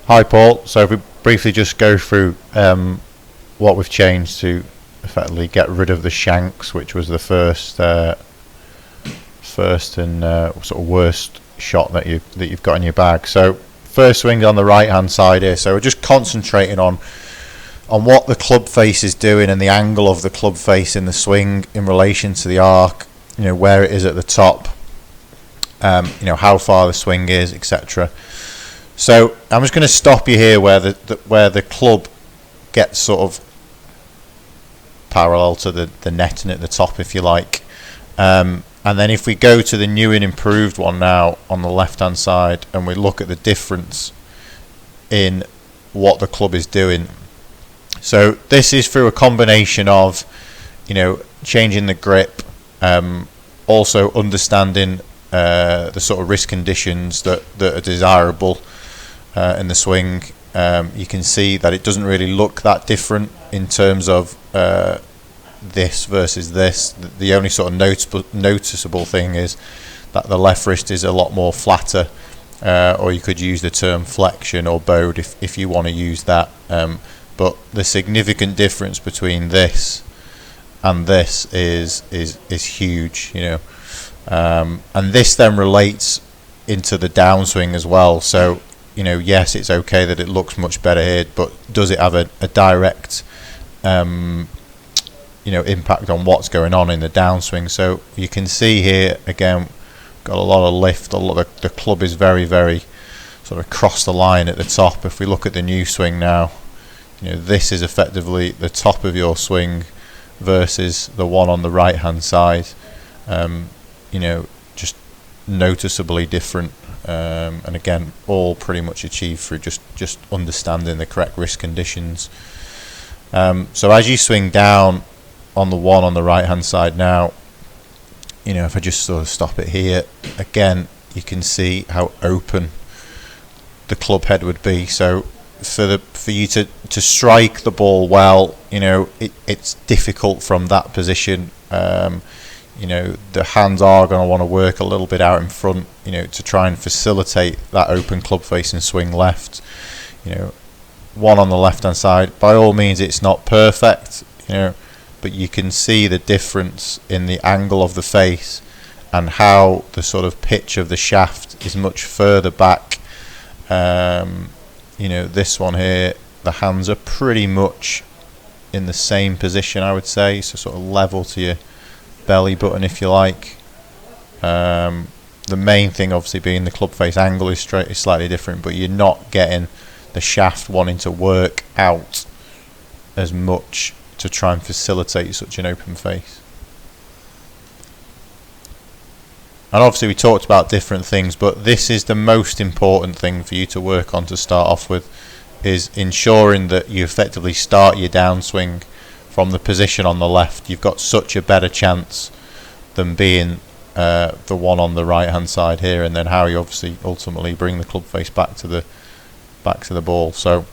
Hi Paul, so if we briefly just go through what we've changed to effectively get rid of the shanks, which was the first and sort of worst shot that you've got in your bag. So first swing on the right hand side here, so we're just concentrating on what the club face is doing and the angle of the club face in the swing in relation to the arc, where it is at the top, how far the swing is, etc. So I'm just going to stop you here where the club gets sort of parallel to the netting at the top, if you like. And then if we go to the new and improved one now on the left hand side and we look at the difference in what the club is doing. So this is through a combination of changing the grip, also understanding the sort of wrist conditions that are desirable in the swing. You can see that it doesn't really look that different in terms of this versus this. The only sort of noticeable thing is that the left wrist is a lot more flatter, or you could use the term flexion or bowed if you want to use that. But the significant difference between this and this is huge, and this then relates into the downswing as well. So yes, it's okay that it looks much better here, but does it have a direct impact on what's going on in the downswing? So you can see here again, got a lot of lift. The club is very, very sort of across the line at the top. If we look at the new swing now, this is effectively the top of your swing versus the one on the right hand side. Just noticeably different, and again, all pretty much achieved through just understanding the correct wrist conditions. So as you swing down on the one on the right hand side now, if I just sort of stop it here again, you can see how open the club head would be. So for you to strike the ball well, it's difficult from that position. The hands are going to want to work a little bit out in front, to try and facilitate that open club face and swing left. One on the left hand side, by all means it's not perfect, but you can see the difference in the angle of the face and how the sort of pitch of the shaft is much further back. This one here, the hands are pretty much in the same position, I would say, so sort of level to your belly button, if you like. The main thing obviously being the club face angle is slightly different, but you're not getting the shaft wanting to work out as much to try and facilitate such an open face. And obviously we talked about different things, but this is the most important thing for you to work on to start off with, is ensuring that you effectively start your downswing from the position on the left. You've got such a better chance than being the one on the right hand side here, and then how you obviously ultimately bring the club face back to the ball. So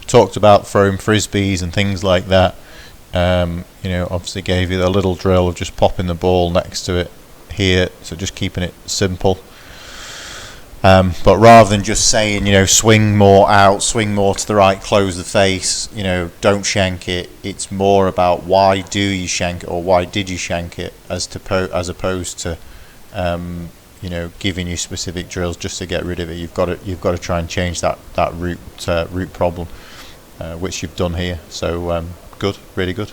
talked about throwing frisbees and things like that. Obviously gave you the little drill of just popping the ball next to it here, so just keeping it simple. But rather than just saying, swing more out, swing more to the right, close the face, don't shank it, it's more about why do you shank it, or why did you shank it, as opposed to giving you specific drills just to get rid of it. You've got to try and change that root problem, which you've done here. So good, really good.